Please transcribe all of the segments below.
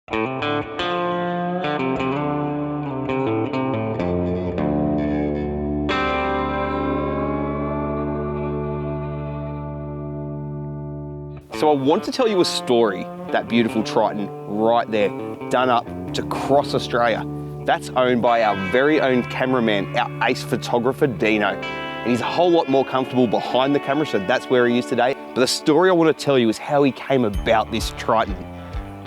So I want to tell you a story, that beautiful Triton right there, done up to cross Australia. That's owned by our very own cameraman, our ace photographer, Dino. And he's a whole lot more comfortable behind the camera, so that's where he is today. But the story I want to tell you is how he came about this Triton.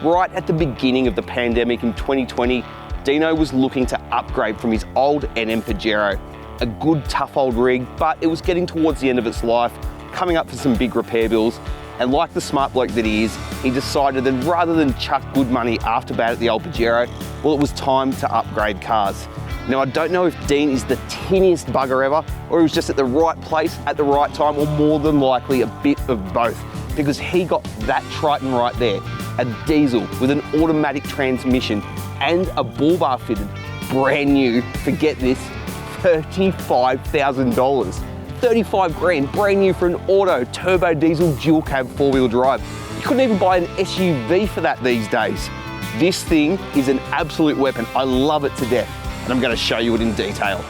Right at the beginning of the pandemic in 2020, Dino was looking to upgrade from his old NM Pajero, a good tough old rig, but it was getting towards the end of its life, coming up for some big repair bills. And like the smart bloke that he is, he decided that rather than chuck good money after bad at the old Pajero, well, it was time to upgrade cars. Now, I don't know if Dean is the tinniest bugger ever, or he was just at the right place at the right time, or more than likely a bit of both, because he got that Triton right there, a diesel with an automatic transmission and a bull bar fitted, brand new, forget this, $35,000. 35 grand, brand new for an auto turbo diesel dual cab 4-wheel drive. You couldn't even buy an SUV for that these days. This thing is an absolute weapon. I love it to death, and I'm going to show you it in detail.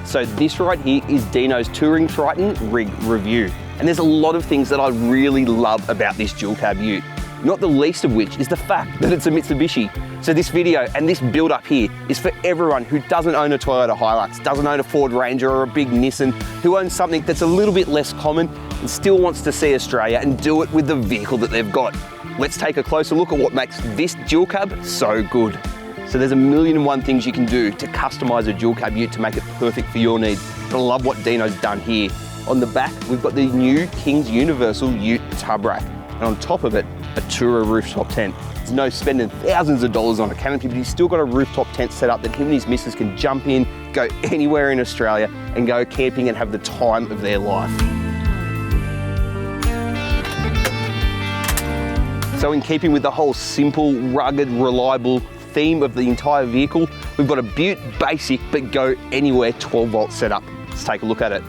So this right here is Dino's Touring Triton rig review. And there's a lot of things that I really love about this dual cab ute. Not the least of which is the fact that it's a Mitsubishi. So this video and this build up here is for everyone who doesn't own a Toyota Hilux, doesn't own a Ford Ranger or a big Nissan, who owns something that's a little bit less common and still wants to see Australia and do it with the vehicle that they've got. Let's take a closer look at what makes this dual cab so good. So there's a million and one things you can do to customize a dual cab ute to make it perfect for your needs. But I love what Dino's done here. On the back, we've got the new King's Universal Ute Tub Rack. And on top of it, a Tourer rooftop tent. There's no spending thousands of dollars on a canopy, but he's still got a rooftop tent set up that him and his missus can jump in, go anywhere in Australia and go camping and have the time of their life. So in keeping with the whole simple, rugged, reliable theme of the entire vehicle, we've got a Butte basic but go anywhere 12-volt setup. Let's take a look at it.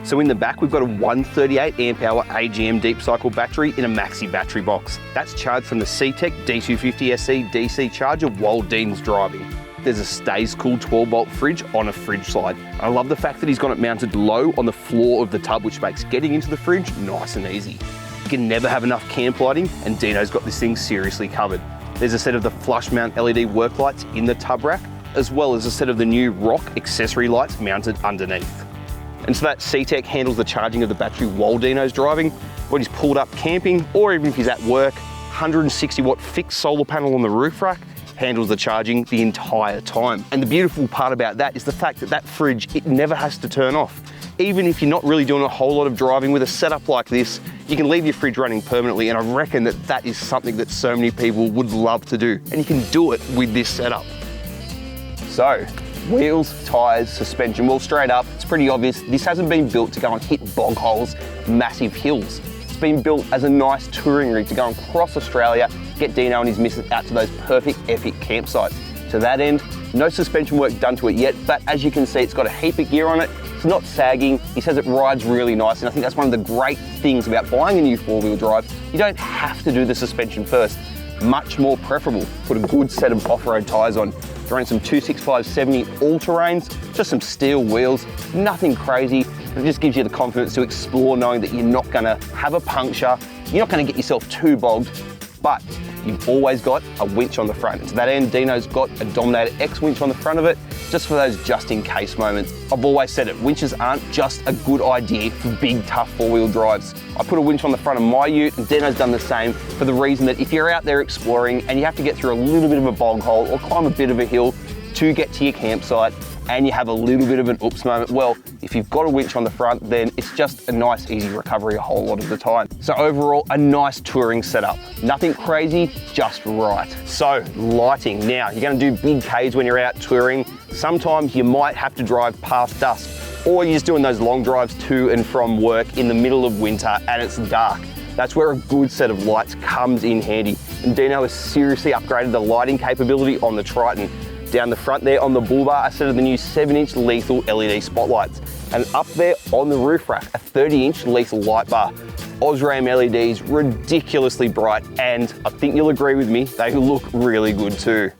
So in the back, we've got a 138 amp hour AGM deep cycle battery in a maxi battery box. That's charged from the C-Tech D250 SE DC charger while Dean's driving. There's a stays cool 12-volt fridge on a fridge slide. I love the fact that he's got it mounted low on the floor of the tub, which makes getting into the fridge nice and easy. You can never have enough camp lighting, and Dino's got this thing seriously covered. There's a set of the flush mount LED work lights in the tub rack, as well as a set of the new Rock accessory lights mounted underneath. And so that C-Tech handles the charging of the battery while Dino's driving, when he's pulled up camping, or even if he's at work. 160 watt fixed solar panel on the roof rack handles the charging the entire time. And the beautiful part about that is the fact that that fridge, it never has to turn off. Even if you're not really doing a whole lot of driving with a setup like this, you can leave your fridge running permanently, and I reckon that that is something that so many people would love to do, and you can do it with this setup. So, wheels, tyres, suspension, well, straight up, it's pretty obvious this hasn't been built to go and hit bog holes, massive hills. It's been built as a nice touring rig to go across Australia, get Dino and his missus out to those perfect epic campsites. To that end, no suspension work done to it yet, but as you can see, it's got a heap of gear on it. It's not sagging. He says it rides really nice, and I think that's one of the great things about buying a new 4-wheel drive. You don't have to do the suspension first. Much more preferable. Put a good set of off-road tyres on. Throwing some 265/70 all-terrains, just some steel wheels, nothing crazy. It just gives you the confidence to explore, knowing that you're not gonna have a puncture, you're not gonna get yourself too bogged, but you've always got a winch on the front. And to that end, Dino's got a Dominator X winch on the front of it, just for those just-in-case moments. I've always said it, winches aren't just a good idea for big, tough 4-wheel drives. I put a winch on the front of my ute, and Dino's done the same, for the reason that if you're out there exploring and you have to get through a little bit of a bog hole or climb a bit of a hill to get to your campsite, and you have a little bit of an oops moment, well, if you've got a winch on the front, then it's just a nice, easy recovery a whole lot of the time. So overall, a nice touring setup. Nothing crazy, just right. So, lighting. Now, you're gonna do big Ks when you're out touring. Sometimes you might have to drive past dusk, or you're just doing those long drives to and from work in the middle of winter and it's dark. That's where a good set of lights comes in handy. And Dino has seriously upgraded the lighting capability on the Triton. Down the front there on the bull bar, a set of the new 7-inch lethal LED spotlights. And up there on the roof rack, a 30-inch lethal light bar. Osram LEDs, ridiculously bright, and I think you'll agree with me, they look really good too.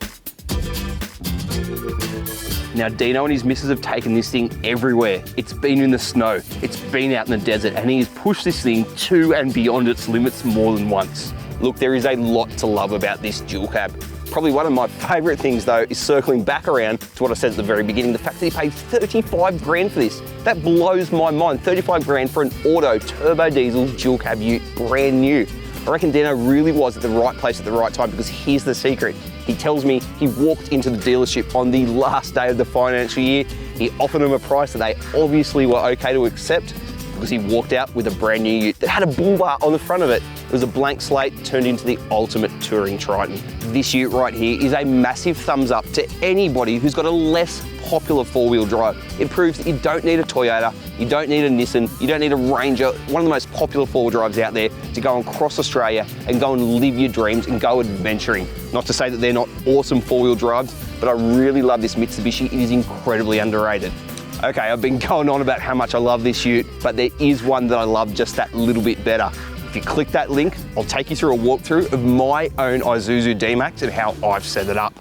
Now, Dino and his missus have taken this thing everywhere. It's been in the snow, it's been out in the desert, and he has pushed this thing to and beyond its limits more than once. Look, there is a lot to love about this dual cab. Probably one of my favourite things though is circling back around to what I said at the very beginning, the fact that he paid 35 grand for this. That blows my mind, 35 grand for an auto turbo diesel dual cab ute, brand new. I reckon Dino really was at the right place at the right time, because here's the secret. He tells me he walked into the dealership on the last day of the financial year. He offered them a price that they obviously were okay to accept, because he walked out with a brand new ute that had a bull bar on the front of it. It was a blank slate turned into the ultimate touring Triton. This ute right here is a massive thumbs up to anybody who's got a less popular four-wheel drive. It proves that you don't need a Toyota, you don't need a Nissan, you don't need a Ranger, one of the most popular four-wheel drives out there, to go across Australia and go and live your dreams and go adventuring. Not to say that they're not awesome four-wheel drives, but I really love this Mitsubishi. It is incredibly underrated. Okay, I've been going on about how much I love this ute, but there is one that I love just that little bit better. If you click that link, I'll take you through a walkthrough of my own Isuzu D-Max and how I've set it up.